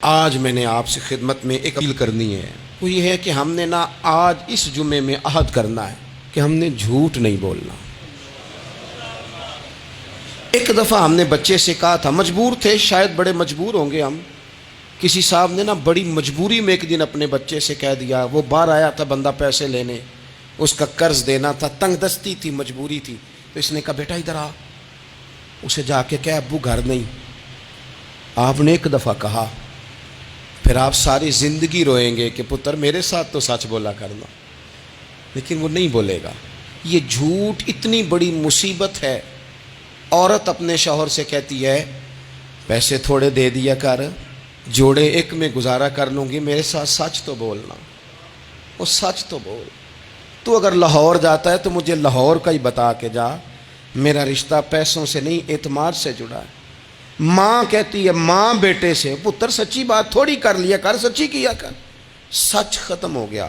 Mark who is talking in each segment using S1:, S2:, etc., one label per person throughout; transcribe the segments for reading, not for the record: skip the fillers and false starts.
S1: آج میں نے آپ سے خدمت میں ایک اپیل کرنی ہے، وہ یہ ہے کہ ہم نے نا آج اس جمعے میں عہد کرنا ہے کہ ہم نے جھوٹ نہیں بولنا۔ ایک دفعہ ہم نے بچے سے کہا تھا، مجبور تھے، شاید بڑے مجبور ہوں گے ہم، کسی صاحب نے نا بڑی مجبوری میں ایک دن اپنے بچے سے کہہ دیا، وہ باہر آیا تھا بندہ پیسے لینے، اس کا قرض دینا تھا، تنگ دستی تھی، مجبوری تھی، تو اس نے کہا بیٹا ادھر آ، اسے جا کے کہا ابو گھر نہیں۔ آپ نے ایک دفعہ کہا، پھر آپ ساری زندگی روئیں گے کہ پتر میرے ساتھ تو سچ بولا کرنا، لیکن وہ نہیں بولے گا۔ یہ جھوٹ اتنی بڑی مصیبت ہے۔ عورت اپنے شوہر سے کہتی ہے پیسے تھوڑے دے دیا کر، جوڑے ایک میں گزارا کر لوں گی، میرے ساتھ سچ تو بولنا، وہ سچ تو بول۔ تو اگر لاہور جاتا ہے تو مجھے لاہور کا ہی بتا کے جا، میرا رشتہ پیسوں سے نہیں اعتماد سے جڑا ہے۔ ماں کہتی ہے، ماں بیٹے سے، پتر سچی بات تھوڑی کر لیا کر، سچی کیا کر۔ سچ ختم ہو گیا۔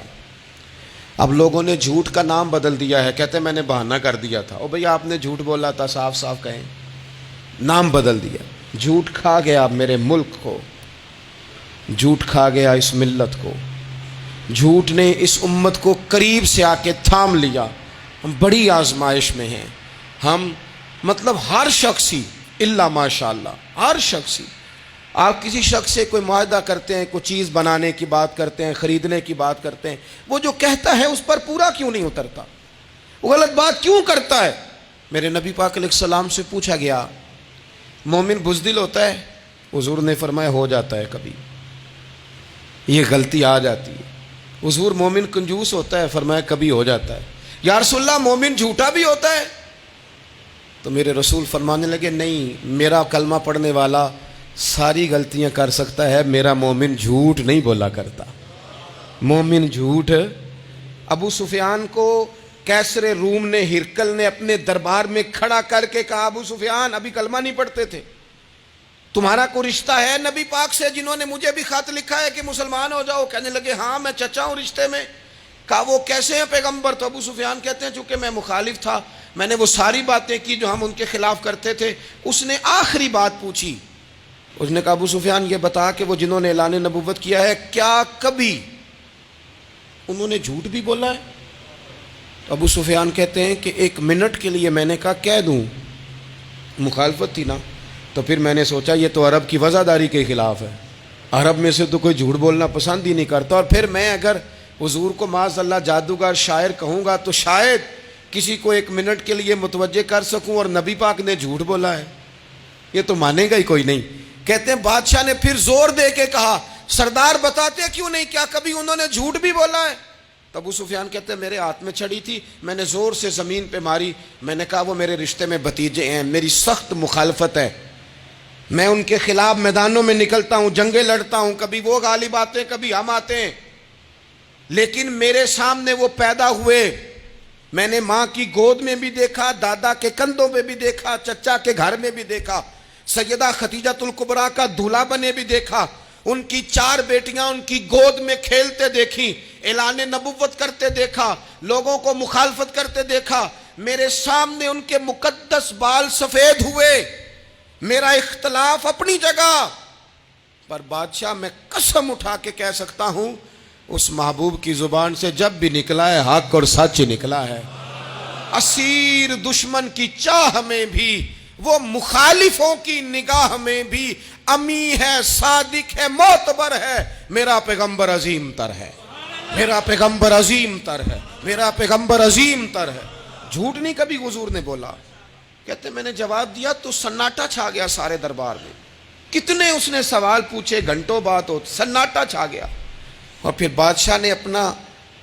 S1: اب لوگوں نے جھوٹ کا نام بدل دیا ہے، کہتے ہیں میں نے بہانہ کر دیا تھا۔ او بھئی آپ نے جھوٹ بولا تھا، صاف صاف کہیں، نام بدل دیا۔ جھوٹ کھا گیا میرے ملک کو، جھوٹ کھا گیا اس ملت کو، جھوٹ نے اس امت کو قریب سے آ کے تھام لیا۔ ہم بڑی آزمائش میں ہیں، ہم مطلب ہر شخصی الا ماشاءاللہ، ہر شخصی، آپ کسی شخص سے کوئی معاہدہ کرتے ہیں، کوئی چیز بنانے کی بات کرتے ہیں، خریدنے کی بات کرتے ہیں، وہ جو کہتا ہے اس پر پورا کیوں نہیں اترتا؟ وہ غلط بات کیوں کرتا ہے؟ میرے نبی پاک علیہ السلام سے پوچھا گیا مومن بزدل ہوتا ہے؟ حضور نے فرمایا ہو جاتا ہے، کبھی یہ غلطی آ جاتی ہے۔ حضور مومن کنجوس ہوتا ہے؟ فرمایا کبھی ہو جاتا ہے۔ یا رسول اللہ مومن جھوٹا بھی ہوتا ہے؟ تو میرے رسول فرمانے لگے نہیں، میرا کلمہ پڑھنے والا ساری غلطیاں کر سکتا ہے، میرا مومن جھوٹ نہیں بولا کرتا۔ مومن جھوٹ۔ ابو سفیان کو کیسر روم نے، ہرقل نے اپنے دربار میں کھڑا کر کے کہا، ابو سفیان ابھی کلمہ نہیں پڑھتے تھے، تمہارا کوئی رشتہ ہے نبی پاک سے جنہوں نے مجھے بھی خط لکھا ہے کہ مسلمان ہو جاؤ؟ کہنے لگے ہاں میں چچا ہوں رشتے میں۔ کہا وہ کیسے ہیں پیغمبر؟ تو ابو سفیان کہتے ہیں چونکہ میں مخالف تھا، میں نے وہ ساری باتیں کی جو ہم ان کے خلاف کرتے تھے۔ اس نے آخری بات پوچھی، اس نے کہا ابو سفیان یہ بتا کہ وہ جنہوں نے اعلان نبوت کیا ہے کیا کبھی انہوں نے جھوٹ بھی بولا ہے؟ تو ابو سفیان کہتے ہیں کہ ایک منٹ کے لیے میں نے کہا کہہ دوں، مخالفت تھی نا، تو پھر میں نے سوچا یہ تو عرب کی وزاداری کے خلاف ہے، عرب میں سے تو کوئی جھوٹ بولنا پسند ہی نہیں کرتا، اور پھر میں اگر حضور کو معاذ اللہ جادوگر شاعر کہوں گا تو شاید کسی کو ایک منٹ کے لیے متوجہ کر سکوں، اور نبی پاک نے جھوٹ بولا ہے، یہ تو مانے گا ہی کوئی نہیں۔ کہتے ہیں بادشاہ نے پھر زور دے کے کہا سردار بتاتے کیوں نہیں، کیا کبھی انہوں نے جھوٹ بھی بولا ہے؟ تو ابو سفیان کہتے ہیں میرے ہاتھ میں چھڑی تھی، میں نے زور سے زمین پہ ماری، میں نے کہا وہ میرے رشتے میں بھتیجے ہیں، میری سخت مخالفت ہے، میں ان کے خلاف میدانوں میں نکلتا ہوں، جنگیں لڑتا ہوں، کبھی وہ غالب آتے ہیں کبھی ہم آتے ہیں، لیکن میرے سامنے وہ پیدا ہوئے، میں نے ماں کی گود میں بھی دیکھا، دادا کے کندھوں میں بھی دیکھا، چچا کے گھر میں بھی دیکھا، سیدہ خدیجہ الکبریٰ کا دولہا بنے بھی دیکھا، ان کی 4 بیٹیاں ان کی گود میں کھیلتے دیکھی، اعلان نبوت کرتے دیکھا، لوگوں کو مخالفت کرتے دیکھا، میرے سامنے ان کے مقدس بال سفید ہوئے، میرا اختلاف اپنی جگہ پر بادشاہ میں قسم اٹھا کے کہہ سکتا ہوں اس محبوب کی زبان سے جب بھی نکلا ہے حق اور سچ نکلا ہے۔ اسیر دشمن کی چاہ میں بھی، وہ مخالفوں کی نگاہ میں بھی امی ہے، صادق ہے، معتبر ہے، میرا پیغمبر عظیم تر ہے، میرا پیغمبر عظیم تر ہے، میرا پیغمبر عظیم تر ہے۔ جھوٹ نہیں کبھی حضور نے بولا۔ کہتے میں نے جواب دیا تو سناٹا چھا گیا سارے دربار میں، کتنے اس نے سوال پوچھے، گھنٹوں بات ہو، سناٹا چھا گیا، اور پھر بادشاہ نے اپنا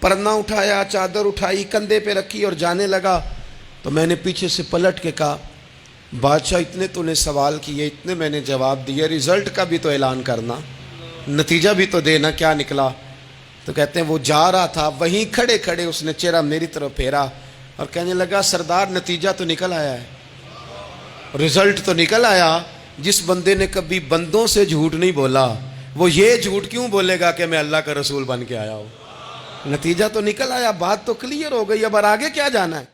S1: پرنا اٹھایا، چادر اٹھائی، کندھے پہ رکھی اور جانے لگا، تو میں نے پیچھے سے پلٹ کے کہا بادشاہ اتنے تو نے سوال کیے، اتنے میں نے جواب دیے، رزلٹ کا بھی تو اعلان کرنا، نتیجہ بھی تو دینا، کیا نکلا؟ تو کہتے ہیں وہ جا رہا تھا، وہیں کھڑے کھڑے اس نے چہرہ میری طرف پھیرا اور کہنے لگا سردار نتیجہ تو نکل آیا ہے، رزلٹ تو نکل آیا۔ جس بندے نے کبھی بندوں سے جھوٹ نہیں بولا وہ یہ جھوٹ کیوں بولے گا کہ میں اللہ کا رسول بن کے آیا ہوں؟ نتیجہ تو نکل آیا، بات تو کلیئر ہو گئی، اب آگے کیا جانا ہے؟